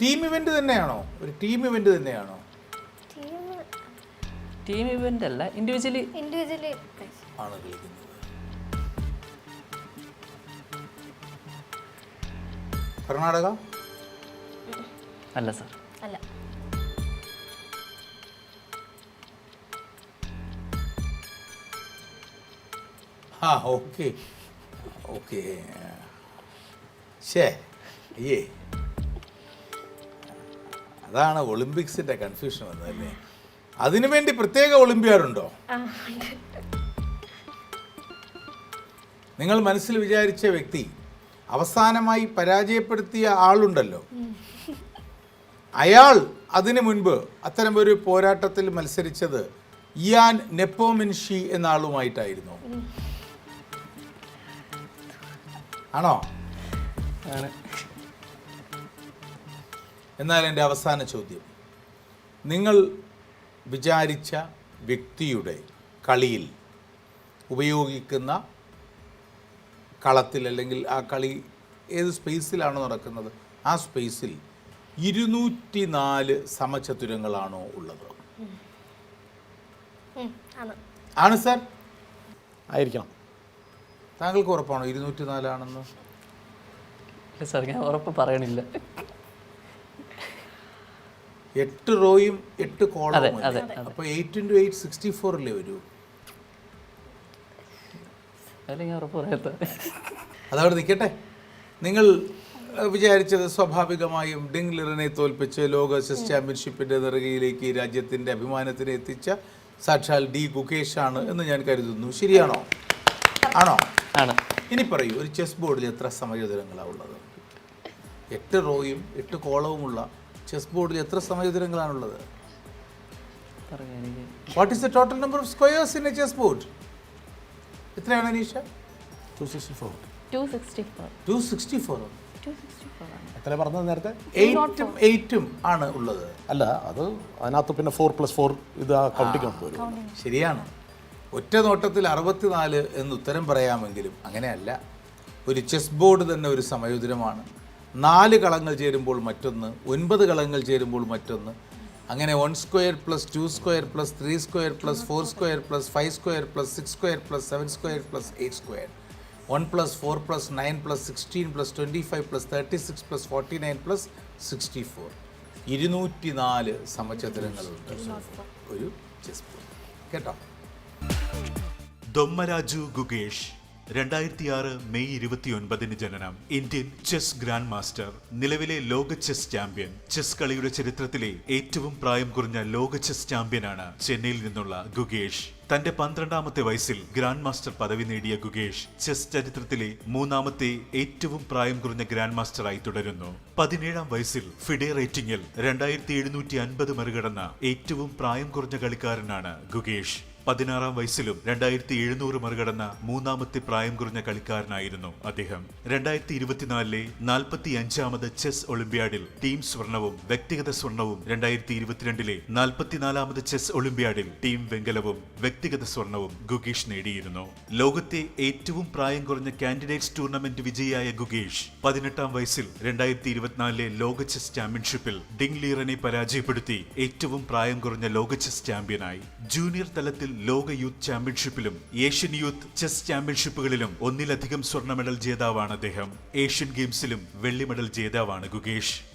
Team event തന്നെയാണോ? ഒരു team event തന്നെയാണോ? ടീം ഇവന്റ് അല്ല, ഇൻഡിവിജ്വലി ആണ് കളിക്കുന്നത്. കർണാടക അല്ല സാർ. അല്ല. ആ ഓക്കെ ഓക്കെ. ശേ അയ്യേ, അതാണ് ഒളിമ്പിക്സിന്റെ കൺഫ്യൂഷൻ വന്നതല്ലേ. അതിനു വേണ്ടി പ്രത്യേക ഒളിമ്പ്യാഡുണ്ടോ? നിങ്ങൾ മനസ്സിൽ വിചാരിച്ച വ്യക്തി അവസാനമായി പരാജയപ്പെടുത്തിയ ആളുണ്ടല്ലോ, അയാൾ അതിനു മുൻപ് അത്തരമൊരു പോരാട്ടത്തിൽ മത്സരിച്ചത് ഇയാൻ നെപ്പോമിൻഷി എന്ന ആളുമായിട്ടായിരുന്നു. ആണോ? എന്നാൽ എൻ്റെ അവസാന ചോദ്യം, നിങ്ങൾ വിചാരിച്ച വ്യക്തിയുടെ കളിയിൽ ഉപയോഗിക്കുന്ന കളത്തിൽ, അല്ലെങ്കിൽ ആ കളി ഏത് സ്പേസിലാണോ നടക്കുന്നത് ആ സ്പേസിൽ 204 സമചതുരങ്ങളാണോ ഉള്ളത്? ആണ് സാർ? ആയിരിക്കണം. താങ്കൾക്ക് ഉറപ്പാണോ 204 ആണെന്ന്? സാർ ഞാൻ ഉറപ്പ് പറയണില്ല. 8 റോയും 8 കോളവും. അതെ. അപ്പോൾ 8 × 8 64 അല്ലേ വരൂ? അല്ലെങ്കിൽ ഉറപ്പ് പറയാത്ത. അതവിടെ നിൽക്കട്ടെ. നിങ്ങൾ വിചാരിച്ചത് സ്വാഭാവികമായും ഡിങ് ലിറനെ തോൽപ്പിച്ച് ലോക ചെസ് ചാമ്പ്യൻഷിപ്പിൻ്റെ നെറുകയിലേക്ക് രാജ്യത്തിൻ്റെ അഭിമാനത്തിനെ എത്തിച്ച സാക്ഷാൽ ഡി ഗുകേഷ് ആണ് എന്ന് ഞാൻ കരുതുന്നു. ശരിയാണോ? ആണോ? ആണ്. ഇനി പറയൂ, ഒരു ചെസ് ബോർഡിൽ എത്ര സമചതുരങ്ങളാണ് ഉള്ളത്? 8 റോയും 8 കോളവുമുള്ള ചെസ് ബോർഡിൽ എത്ര സമചതുരങ്ങളാണുള്ളത്? What is the total number of squares in a chess board? എത്രയാണ് അനീഷ? 264. 264 എത്ര പറഞ്ഞത് നേരത്തെ? 8 ആണ് ഉള്ളത്. അല്ല, അത് അതിനകത്ത് പിന്നെ 4+4 ഇത് ആ കൗണ്ടിങ് വരും. ശരിയാണ്. ഒറ്റ നോട്ടത്തിൽ 64 എന്ന് ഉത്തരം പറയാമെങ്കിലും അങ്ങനെയല്ല. ഒരു ചെസ് ബോർഡ് തന്നെ ഒരു സമചതുരമാണ്. 4 കളങ്ങൾ ചേരുമ്പോൾ മറ്റൊന്ന്, 9 കളങ്ങൾ ചേരുമ്പോൾ മറ്റൊന്ന്, അങ്ങനെ 1² + 2² + 3² + 4² + 5² + 6² + 7² + 8², 1 + 4 + 9 + 16 + 25 + 36 + 49 + 64. 204 സമചതുരങ്ങളുണ്ട് ഒരു ചെസ് ബോർഡ്. കേട്ടോ? ദൊമ്മരാജു ഗുകേഷ് 2006 മെയ് 29 ജനനം. ഇന്ത്യൻ ചെസ് ഗ്രാൻഡ് മാസ്റ്റർ, നിലവിലെ ലോക ചെസ് ചാമ്പ്യൻ. ചെസ് കളിയുടെ ചരിത്രത്തിലെ ഏറ്റവും പ്രായം കുറഞ്ഞ ലോക ചെസ് ചാമ്പ്യനാണ് ചെന്നൈയിൽ നിന്നുള്ള ഗുകേഷ്. തന്റെ 12ാമത്തെ വയസ്സിൽ ഗ്രാൻഡ് മാസ്റ്റർ പദവി നേടിയ ഗുകേഷ് ചെസ് ചരിത്രത്തിലെ 3ാമത്തെ ഏറ്റവും പ്രായം കുറഞ്ഞ ഗ്രാൻഡ് മാസ്റ്ററായി തുടരുന്നു. 17ാം വയസ്സിൽ ഫിഡെ റേറ്റിംഗിൽ 2750 മറികടന്ന ഏറ്റവും പ്രായം കുറഞ്ഞ കളിക്കാരനാണ് ഗുകേഷ്. 16ാം വയസ്സിലും 2700 മറികടന്ന 3ാമത്തെ പ്രായം കുറഞ്ഞ കളിക്കാരനായിരുന്നു അദ്ദേഹം. 2024 45ാമത് ചെസ് ഒളിമ്പ്യാഡിൽ ടീം സ്വർണവും വ്യക്തിഗത സ്വർണവും, 2022 44ാമത് ചെസ് ഒളിമ്പ്യാഡിൽ ടീം വെങ്കലവും വ്യക്തിഗത സ്വർണവും ഗുകേഷ് നേടിയിരുന്നു. ലോകത്തെ ഏറ്റവും പ്രായം കുറഞ്ഞ കാൻഡിഡേറ്റ്സ് ടൂർണമെന്റ് വിജയിയായ ഗുകേഷ് 18ാം വയസ്സിൽ 2024 ലോക ചെസ് ചാമ്പ്യൻഷിപ്പിൽ ഡിങ് ലീറനെ പരാജയപ്പെടുത്തി ഏറ്റവും പ്രായം കുറഞ്ഞ ലോക ചെസ് ചാമ്പ്യനായി. ജൂനിയർ തലത്തിൽ ലോക യൂത്ത് ചാമ്പ്യൻഷിപ്പിലും ഏഷ്യൻ യൂത്ത് ചെസ് ചാമ്പ്യൻഷിപ്പുകളിലും ഒന്നിലധികം സ്വർണ്ണ മെഡൽ ജേതാവാണ് അദ്ദേഹം. ഏഷ്യൻ ഗെയിംസിലും വെള്ളി മെഡൽ ജേതാവാണ് ഗുകേഷ്.